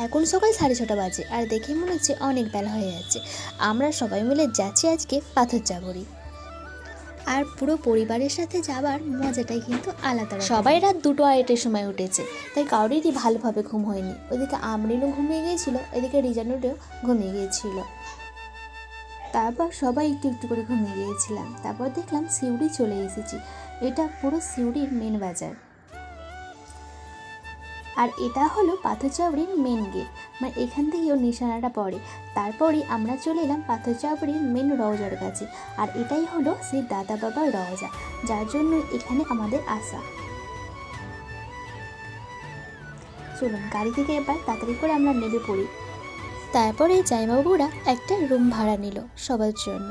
এখন সকাল 6:30 বাজে আর দেখে মনে হচ্ছে অনেক বেলা হয়ে যাচ্ছে। আমরা সবাই মিলে যাচ্ছি আজকে পাথর চাবড়ি। আর পুরো পরিবারের সাথে যাবার মজাটাই কিন্তু আলাদা। সবাই রাত 2-2:30 সময় উঠেছে, তাই কাউরেরই ভালোভাবে ঘুম হয়নি। ওইদিকে আমরিনও ঘুমিয়ে গিয়েছিল, এদিকে রিজানুরেও ঘুমিয়ে গিয়েছিল। তারপর সবাই একটু একটু করে ঘুমিয়ে গিয়েছিলাম। তারপর দেখলাম সিউড়ি চলে এসেছি। এটা পুরো সিউড়ির মেন বাজার, আর এটা হলো পাথর চাবড়ির মেন গেট, মানে এখান থেকেও নিশানাটা পড়ে। তারপরেই আমরা চলে এলাম পাথর চাবড়ির মেন রওজার কাছে, আর এটাই হলো সেই দাদা বাবার রওজা, যার জন্য এখানে আমাদের আসা। চলুন গাড়ি থেকে এবার তাড়াতাড়ি করে আমরা নেমে পড়ি। তারপরে জামাইবাবুরা একটা রুম ভাড়া নিল সবার জন্য,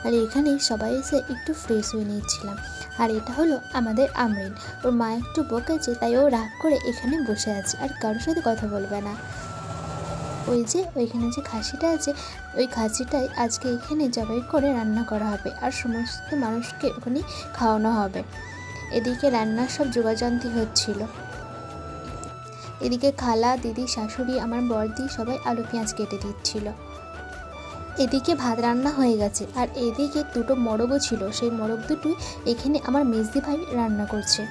আর এখানে সবাই এসে একটু ফ্রেশ হয়ে নিচ্ছিলাম। আর এটা হলো আমাদের আমরিন, ওর মা একটু বকেছে তাই ও রাগ করে এখানে বসে আছে আর কারোর সাথে কথা বলবে না। ওই যে ওইখানে যে খাসিটা আছে, ওই খাসিটাই আজকে এখানে জবাই করে রান্না করা হবে আর সমস্ত মানুষকে ওখানে খাওয়ানো হবে। এদিকে রান্নার সব যোগাযন্ত্রী হচ্ছিল। এদিকে খালা, দিদি, শাশুড়ি, আমার বড়দি সবাই আলু পেঁয়াজ কেটে দিচ্ছিল। এদিকে ভাত রান্না হয়ে গেছে, আর এদিকে দুটো মোরগও ছিল, সেই মোরগ দুটোই এখানে আমার মেজদি ভাই রান্না করছে।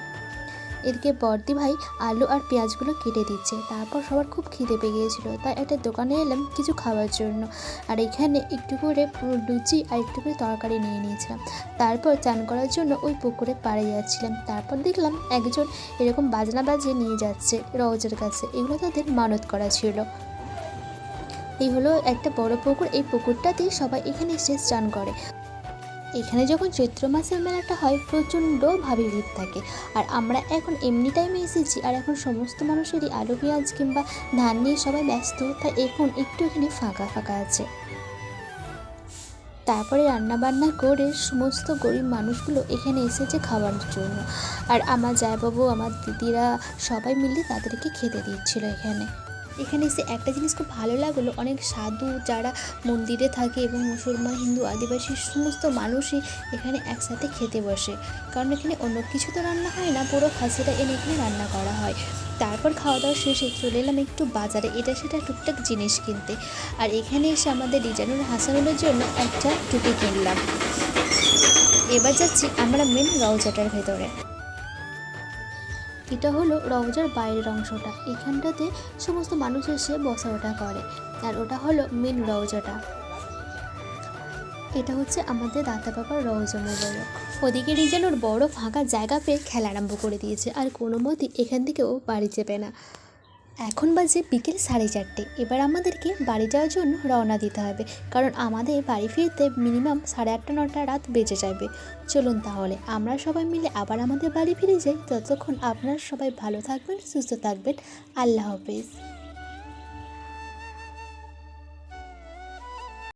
এদিকে বড়দি ভাই আলু আর পেঁয়াজগুলো কেটে দিচ্ছে। তারপর সবার খুব খিদে পেয়ে গিয়েছিলো, তাই একটা দোকানে এলাম কিছু খাওয়ার জন্য। আর এখানে একটু করে লুচি আর একটু করে তরকারি নিয়ে নিয়েছিলাম। তারপর চান করার জন্য ওই পুকুরে পাড়ে যাচ্ছিলাম। তারপর দেখলাম একজন এরকম বাজনা বাজিয়ে নিয়ে যাচ্ছে রওজার কাছে, এগুলো তাদের মানত করা ছিল। এই হলো একটা বড় পুকুর, এই পুকুরটাতেই সবাই এখানে এসে স্নান করে। এখানে যখন চৈত্র মাসের মেলাটা হয় প্রচণ্ডভাবে ভিড় থাকে। আর আমরা এখন এমনি টাইমে এসেছি, আর এখন সমস্ত মানুষেরই আলু পেঁয়াজ কিংবা ধান নিয়ে সবাই ব্যস্ত, তাই এখন একটু এখানে ফাঁকা ফাঁকা আছে। তারপরে রান্নাবান্না করে সমস্ত গরিব মানুষগুলো এখানে এসেছে খাওয়ার জন্য। আর আমার জামাইবাবু, আমার দিদিরা সবাই মিলে তাদেরকে খেতে দিচ্ছিল। এখানে এসে একটা জিনিস খুব ভালো লাগলো, অনেক সাধু যারা মন্দিরে থাকে এবং মুসলমান, হিন্দু, আদিবাসী সমস্ত মানুষই এখানে একসাথে খেতে বসে। কারণ এখানে অন্য কিছু তো রান্না হয় না, পুরো খাসিটা এনে এখানে রান্না করা হয়। তারপর খাওয়া দাওয়া শেষে চলে এলাম একটু বাজারে এটা সেটা টুকটাক জিনিস কিনতে। আর এখানে এসে আমাদের রিজানুর হাসানুলের জন্য একটা টুপি কিনলাম। এবার যাচ্ছি আমরা মেন রওজাটার ভেতরে। এটা হলো রওজার বাইরের অংশটা, এখানটাতে সমস্ত মানুষ এসে বসা ওঠা করে। আর ওটা হলো মেন রওজাটা। এটা হচ্ছে আমাদের দাদা বাবার রওজা মোবারক। ওদিকে রিজানুর বড় ফাঁকা জায়গা পেয়ে খেলা আরম্ভ করে দিয়েছে, আর কোনো মতেই এখান থেকে ও বাড়ি যাবে না। এখন বাজে বিকেল 4:30। এবার আমাদেরকে বাড়ি যাওয়ার জন্য রওনা দিতে হবে, কারণ আমাদের বাড়ি ফিরতে মিনিমাম 8:30-9টা রাত বেজে যাবে। চলুন তাহলে আমরা সবাই মিলে আবার আমাদের বাড়ি ফিরে যাই। ততক্ষণ আপনারা সবাই ভালো থাকবেন, সুস্থ থাকবেন। আল্লাহ হাফেজ।